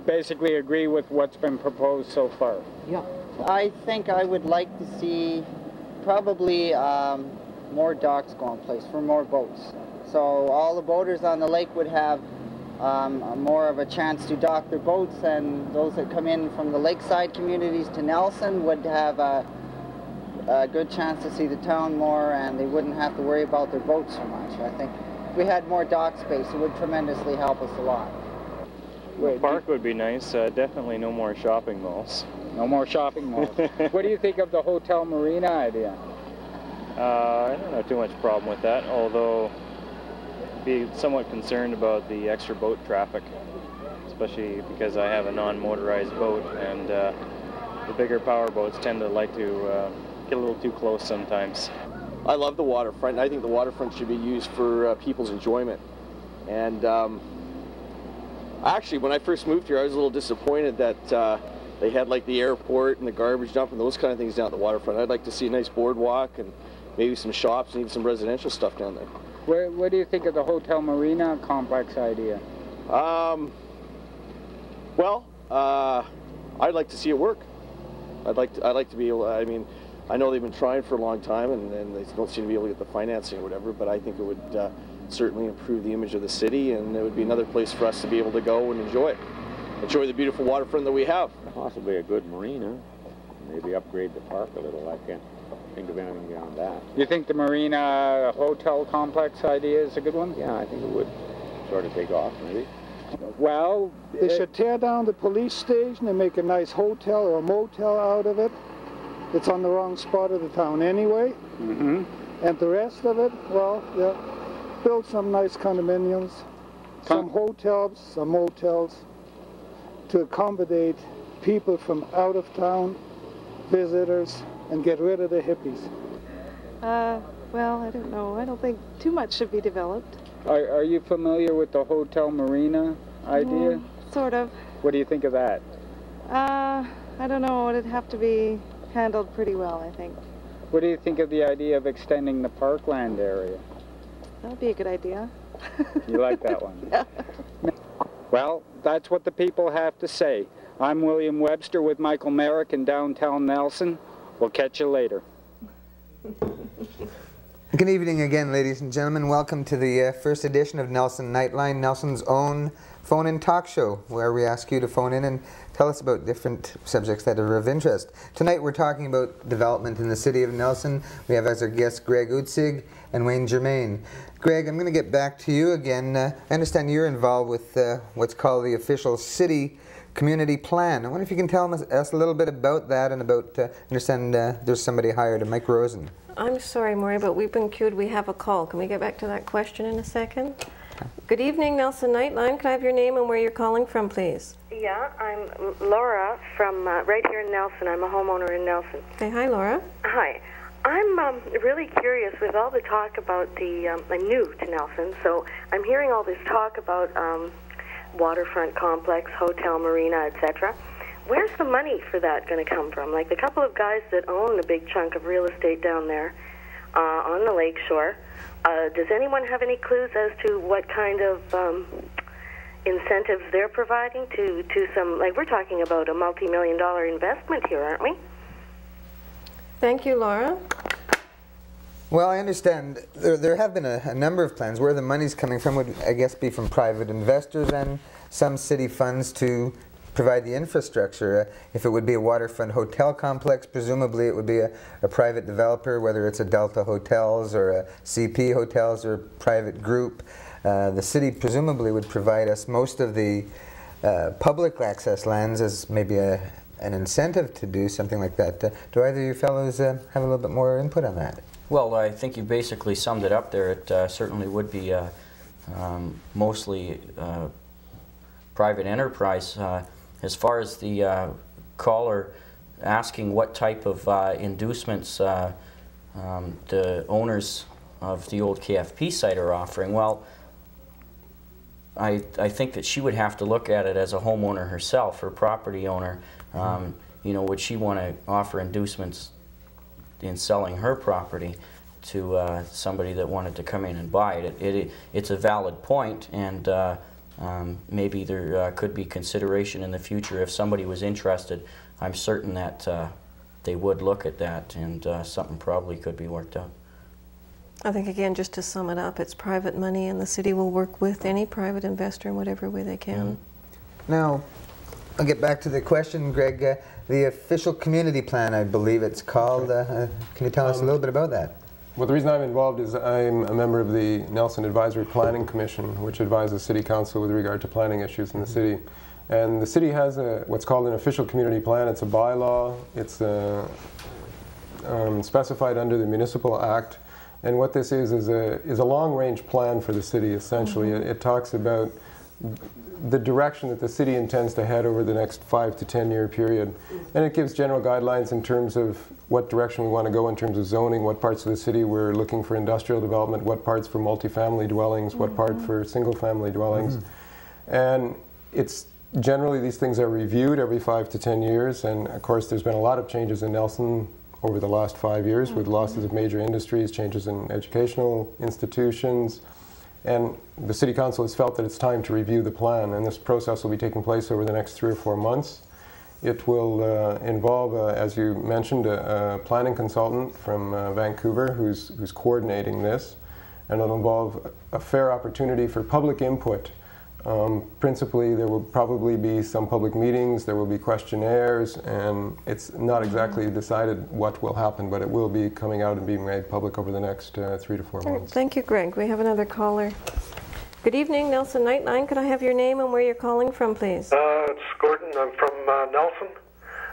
basically agree with what's been proposed so far? Yeah. I think I would like to see probably more docks go in place for more boats. So all the boaters on the lake would have more of a chance to dock their boats, and those that come in from the lakeside communities to Nelson would have a good chance to see the town more, and they wouldn't have to worry about their boats so much. I think if we had more dock space, it would tremendously help us a lot. The park would be nice. Definitely no more shopping malls. No more shopping malls. What do you think of the hotel marina idea? I don't have too much problem with that, although I'd be somewhat concerned about the extra boat traffic, especially because I have a non-motorized boat, and the bigger power boats tend to like to get a little too close sometimes. I love the waterfront. I think the waterfront should be used for people's enjoyment. And actually, when I first moved here, I was a little disappointed that they had like the airport and the garbage dump and those kind of things down at the waterfront. I'd like to see a nice boardwalk and maybe some shops and even some residential stuff down there. What do you think of the hotel marina complex idea? Well, I'd like to see it work. I'd like to be able. I mean, I know they've been trying for a long time, and they don't seem to be able to get the financing or whatever. But I think it would certainly improve the image of the city, and it would be another place for us to be able to go and enjoy the beautiful waterfront that we have. Possibly a good marina. Maybe upgrade the park a little. I can't think of anything beyond that. You think the marina hotel complex idea is a good one? Yeah, I think it would sort of take off, maybe. Well, they should tear down the police station and make a nice hotel or a motel out of it. It's on the wrong spot of the town anyway. Mm-hmm. And the rest of it, well, yeah, build some nice condominiums, some hotels, some motels to accommodate people from out of town, visitors, and get rid of the hippies. Well, I don't know. I don't think too much should be developed. Are you familiar with the hotel marina idea? Sort of. What do you think of that? I don't know. It'd have to be handled pretty well, I think. What do you think of the idea of extending the parkland area? That'd be a good idea. You like that one? Yeah. Well, that's what the people have to say. I'm William Webster with Michael Merrick in downtown Nelson. We'll catch you later. Good evening again, ladies and gentlemen. Welcome to the first edition of Nelson Nightline, Nelson's own phone-in talk show, where we ask you to phone in and tell us about different subjects that are of interest. Tonight we're talking about development in the city of Nelson. We have as our guests Greg Utzig and Wayne Germaine. Greg, I'm going to get back to you again. I understand you're involved with what's called the official city community plan. I wonder if you can tell us a little bit about that and about, I understand there's somebody hired, Mike Rosen. I'm sorry, Morrie, but we've been queued. We have a call. Can we get back to that question in a second? Good evening, Nelson Nightline. Can I have your name and where you're calling from, please? Yeah, I'm Laura from right here in Nelson. I'm a homeowner in Nelson. Okay, hi, Laura. Hi. I'm really curious with all the talk about I'm new to Nelson, so I'm hearing all this talk about waterfront complex, hotel, marina, etc. Where's the money for that going to come from? Like the couple of guys that own a big chunk of real estate down there on the lake shore, does anyone have any clues as to what kind of incentives they're providing to some, like we're talking about a multi-million-dollar investment here, aren't we? Thank you, Laura. Well, I understand there have been a number of plans. Where the money's coming from would, I guess, be from private investors and some city funds to provide the infrastructure. If it would be a waterfront hotel complex, presumably it would be a private developer, whether it's a Delta Hotels or a CP Hotels or a private group. The city presumably would provide us most of the public access lands as maybe an incentive to do something like that. Do either of you fellows have a little bit more input on that? Well, I think you basically summed it up there. It certainly would be mostly private enterprise. As far as the caller asking what type of inducements the owners of the old KFP site are offering. Well, I think that she would have to look at it as a homeowner herself, or property owner. You know, would she want to offer inducements in selling her property to somebody that wanted to come in and buy it? It's a valid point, and maybe there could be consideration in the future if somebody was interested. I'm certain that they would look at that, and something probably could be worked out. I think, again, just to sum it up, it's private money, and the city will work with any private investor in whatever way they can. Now, I'll get back to the question, Greg. The official community plan, I believe it's called. Can you tell us a little bit about that? Well, the reason I'm involved is I'm a member of the Nelson Advisory Planning Commission, which advises City Council with regard to planning issues in the city. And the city has what's called an official community plan. It's a bylaw. It's specified under the Municipal Act. And what this is a long-range plan for the city, essentially. It talks about the direction that the city intends to head over the next 5 to 10 year period. And it gives general guidelines in terms of what direction we want to go in terms of zoning, what parts of the city we're looking for industrial development, what parts for multifamily dwellings, what part for single-family dwellings. And it's generally, these things are reviewed every 5 to 10 years. And of course, there's been a lot of changes in Nelson over the last 5 years with losses of major industries, changes in educational institutions. And the City Council has felt that it's time to review the plan, and this process will be taking place over the next 3 or 4 months. It will involve, as you mentioned, a planning consultant from Vancouver who's coordinating this, and it'll involve a fair opportunity for public input. Principally, there will probably be some public meetings, there will be questionnaires, and it's not exactly decided what will happen, but it will be coming out and being made public over the next 3 to 4 months. Thank you, Greg. We have another caller. Good evening, Nelson Nightline. Could I have your name and where you're calling from, please? It's Gordon. I'm from Nelson,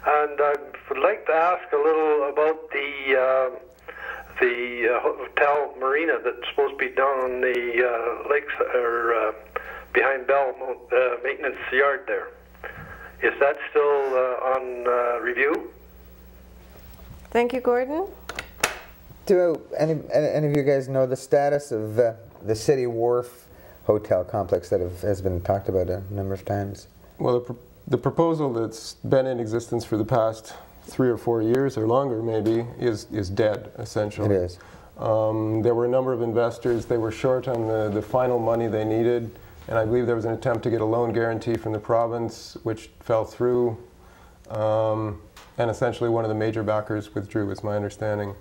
and I would like to ask a little about the hotel marina that's supposed to be down on the lakes, or behind Bell maintenance yard there. Is that still on review? Thank you, Gordon. Do any of you guys know the status of the City Wharf hotel complex that has been talked about a number of times? Well, the proposal that's been in existence for the past 3 or 4 years, or longer maybe, is dead, essentially. It is. There were a number of investors. They were short on the final money they needed. And I believe there was an attempt to get a loan guarantee from the province, which fell through. And essentially one of the major backers withdrew, is my understanding.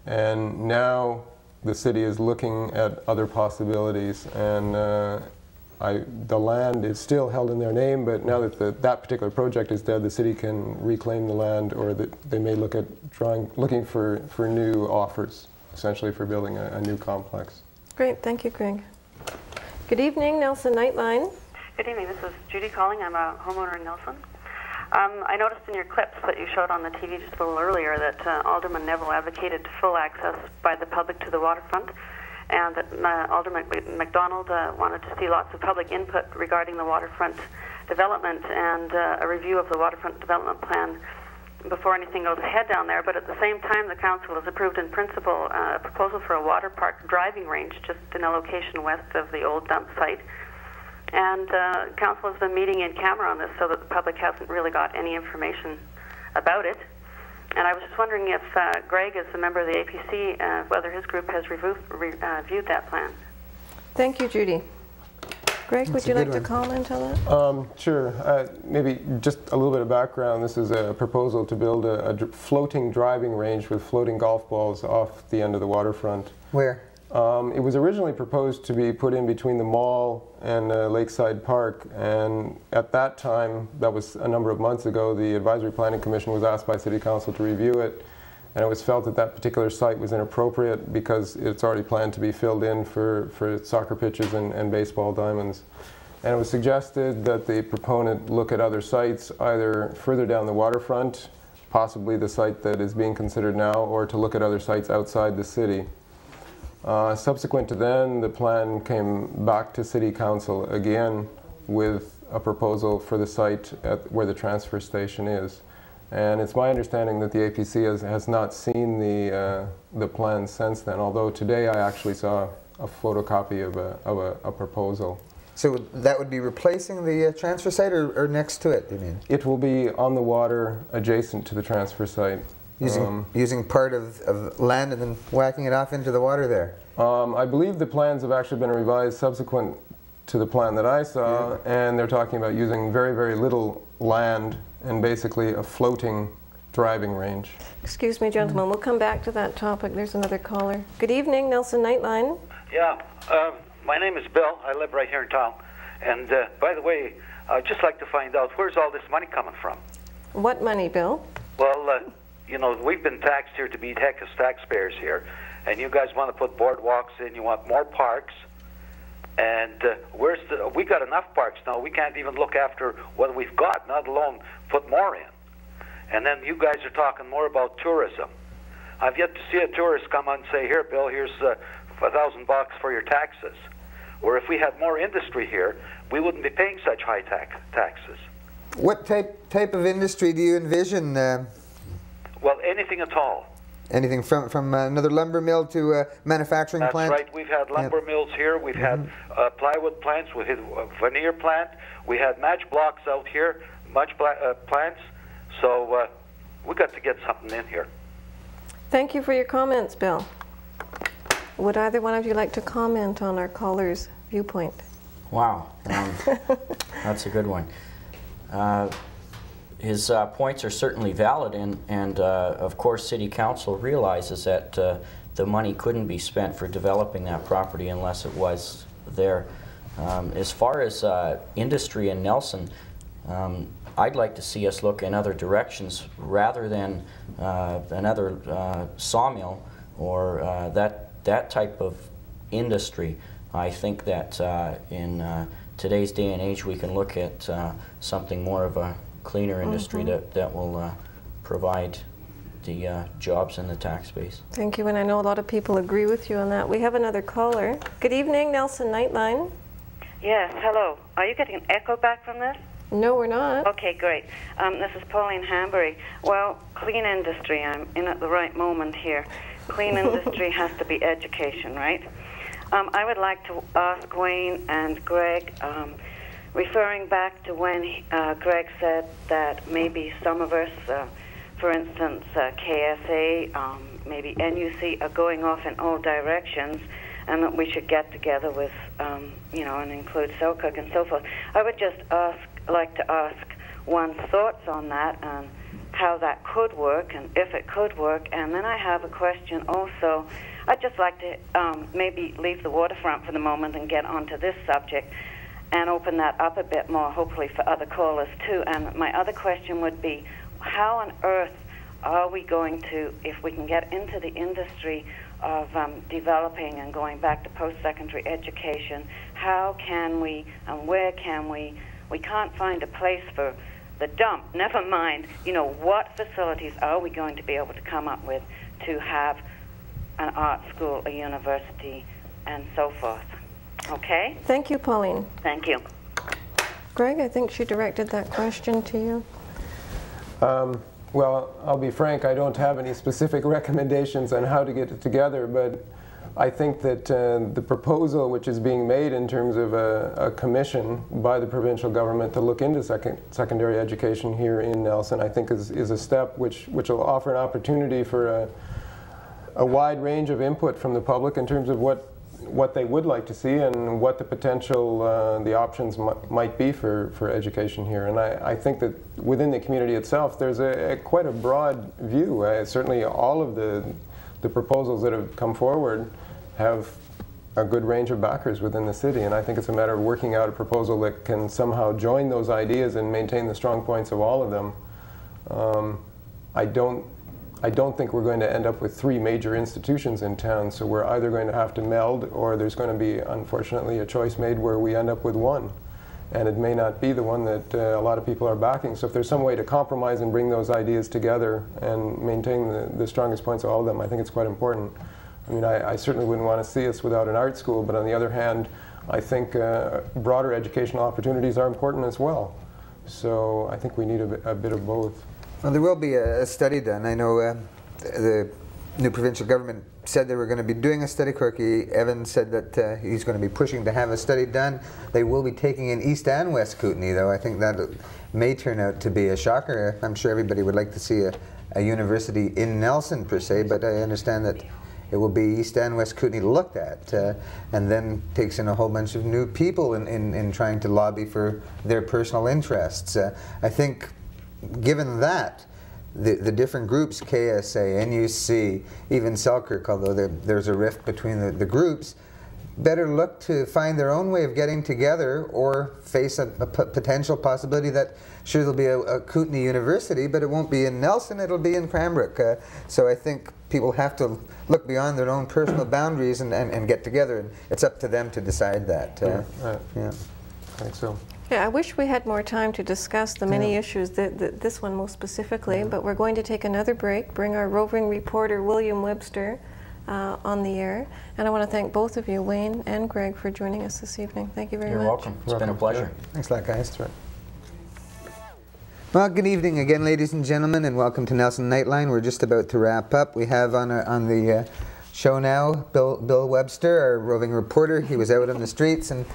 And now the city is looking at other possibilities. And the land is still held in their name, but now that that particular project is dead, the city can reclaim the land, or they may look at looking for new offers, essentially for building a new complex. Great, thank you, Greg. Good evening, Nelson Nightline. Good evening, this is Judy calling. I'm a homeowner in Nelson. I noticed in your clips that you showed on the TV just a little earlier that Alderman Neville advocated full access by the public to the waterfront, and that Alderman Macdonald wanted to see lots of public input regarding the waterfront development and a review of the waterfront development plan before anything goes ahead down there. But at the same time, the council has approved in principle a proposal for a water park driving range just in a location west of the old dump site. And council has been meeting in camera on this so that the public hasn't really got any information about it. And I was just wondering if Greg, as a member of the APC, whether his group has reviewed that plan. Thank you, Judy. Greg, would you like to comment on that? Sure. Maybe just a little bit of background. This is a proposal to build a floating driving range with floating golf balls off the end of the waterfront. Where? It was originally proposed to be put in between the mall and Lakeside Park, and at that time, that was a number of months ago, the Advisory Planning Commission was asked by City Council to review it, and it was felt that that particular site was inappropriate because it's already planned to be filled in for soccer pitches and baseball diamonds. And it was suggested that the proponent look at other sites, either further down the waterfront, possibly the site that is being considered now, or to look at other sites outside the city. Subsequent to then, the plan came back to City Council again with a proposal for the site where the transfer station is. And it's my understanding that the APC has not seen the plans since then, although today I actually saw a photocopy of a proposal. So that would be replacing the transfer site or next to it, you mean? It will be on the water adjacent to the transfer site. Using part of land and then whacking it off into the water there? I believe the plans have actually been revised subsequent to the plan that I saw, and they're talking about using very, very little land and basically a floating driving range. Excuse me, gentlemen, we'll come back to that topic. There's another caller. Good evening, Nelson Nightline. Yeah, my name is Bill. I live right here in town. And by the way, I'd just like to find out, where's all this money coming from? What money, Bill? Well, you know, we've been taxed here to beat heck as taxpayers here. And you guys want to put boardwalks in, you want more parks. And we got enough parks now. We can't even look after what we've got, not alone put more in. And then you guys are talking more about tourism. I've yet to see a tourist come on and say, here, Bill, here's $1,000 for your taxes. Or if we had more industry here, we wouldn't be paying such high taxes. What type of industry do you envision? Well, anything at all. Anything from another lumber mill to a manufacturing plant? That's right. We've had lumber mills here. We've had plywood plants. We had a veneer plant. We had match blocks out here, plants. So we got to get something in here. Thank you for your comments, Bill. Would either one of you like to comment on our caller's viewpoint? Wow, that's a good one. His points are certainly valid, and of course City Council realizes that the money couldn't be spent for developing that property unless it was there. As far as industry in Nelson, I'd like to see us look in other directions rather than another sawmill or that type of industry. I think that in today's day and age we can look at something more of a cleaner industry that will provide the jobs and the tax base. Thank you, and I know a lot of people agree with you on that. We have another caller. Good evening, Nelson Nightline. Yes, hello. Are you getting an echo back from this? No, we're not. Okay, great. This is Pauline Hambury. Well, clean industry, I'm in at the right moment here. Clean industry has to be education, right? I would like to ask Wayne and Greg, referring back to when Greg said that maybe some of us, for instance, KSA, maybe NUC, are going off in all directions, and that we should get together with, you know, and include Selkirk and so forth. I would just like to ask one's thoughts on that and how that could work, and if it could work. And then I have a question also. I'd just like to maybe leave the waterfront for the moment and get onto this subject and open that up a bit more, hopefully for other callers too. And my other question would be, how on earth are we going to, if we can get into the industry of developing and going back to post-secondary education, how can we and where can we can't find a place for the dump, never mind, you know, what facilities are we going to be able to come up with to have an art school, a university, and so forth. Okay? Thank you, Pauline. Thank you. Greg, I think she directed that question to you. Well, I'll be frank, I don't have any specific recommendations on how to get it together, but I think that the proposal which is being made in terms of a commission by the provincial government to look into secondary education here in Nelson, I think is a step which will offer an opportunity for a wide range of input from the public in terms of what they would like to see and what the potential, the options might be for education here. And I think that within the community itself, there's quite a broad view. Certainly all of the proposals that have come forward have a good range of backers within the city, and I think it's a matter of working out a proposal that can somehow join those ideas and maintain the strong points of all of them. I don't think we're going to end up with 3 major institutions in town, so we're either going to have to meld, or there's going to be, unfortunately, a choice made where we end up with one. And it may not be the one that a lot of people are backing. So if there's some way to compromise and bring those ideas together and maintain the strongest points of all of them, I think it's quite important. I mean, I certainly wouldn't want to see us without an art school, but on the other hand, I think broader educational opportunities are important as well. So I think we need a bit of both. Well, there will be a study done. I know the new provincial government said they were going to be doing a study. Corky Evans said that he's going to be pushing to have a study done. They will be taking in East and West Kootenay, though. I think that may turn out to be a shocker. I'm sure everybody would like to see a university in Nelson, per se, but I understand that it will be East and West Kootenay looked at, and then takes in a whole bunch of new people in trying to lobby for their personal interests. I think, given that, the different groups, KSA, NUC, even Selkirk, although there's a rift between the groups, better look to find their own way of getting together or face a potential possibility that, sure, there'll be a Kootenay University, but it won't be in Nelson, it'll be in Cranbrook. So I think people have to look beyond their own personal boundaries and get together, and it's up to them to decide that. Yeah, I think so. Yeah, I wish we had more time to discuss the many issues, this one most specifically, but we're going to take another break, bring our roving reporter William Webster on the air, and I want to thank both of you, Wayne and Greg, for joining us this evening. Thank you very much. You're welcome. It's been a pleasure. Thanks a lot, guys. Well, good evening again, ladies and gentlemen, and welcome to Nelson Nightline. We're just about to wrap up. We have on the show now Bill Webster, our roving reporter. He was out on the streets. And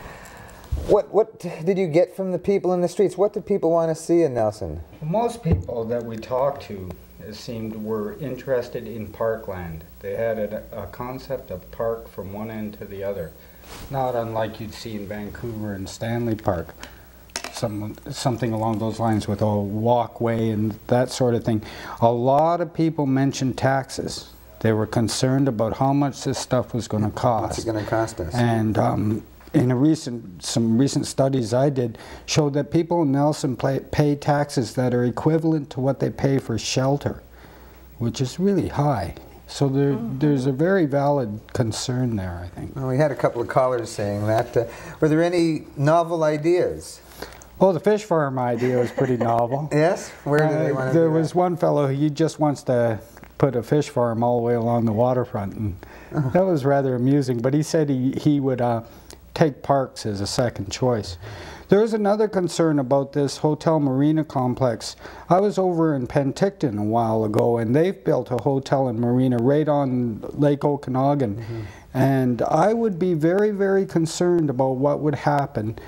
what did you get from the people in the streets? What do people want to see in Nelson? Most people that we talked to were interested in parkland. They had a concept of park from one end to the other, not unlike you'd see in Vancouver and Stanley Park. Something along those lines with a walkway and that sort of thing. A lot of people mentioned taxes. They were concerned about how much this stuff was going to cost. What's it going to cost us? And in some recent studies I did showed that people in Nelson pay taxes that are equivalent to what they pay for shelter, which is really high. So there's a very valid concern there, I think. Well, we had a couple of callers saying that. Were there any novel ideas? Oh, the fish farm idea was pretty novel. Yes? Where did they want to do There was one fellow, he just wants to put a fish farm all the way along the waterfront, and that was rather amusing, but he said he would take parks as a second choice. There is another concern about this hotel marina complex. I was over in Penticton a while ago, and they've built a hotel and marina right on Lake Okanagan, and I would be very, very concerned about what would happen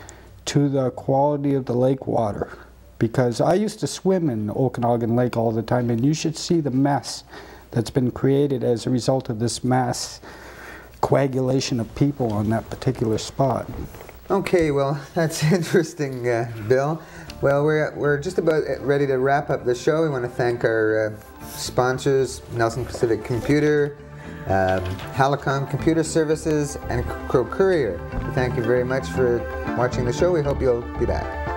to the quality of the lake water, because I used to swim in Okanagan Lake all the time, and you should see the mess that's been created as a result of this mass coagulation of people on that particular spot. Okay, well, that's interesting, Bill. Well, we're just about ready to wrap up the show. We want to thank our sponsors, Nelson Pacific Computer, Halicom Computer Services, and Crow Courier. Thank you very much for watching the show. We hope you'll be back.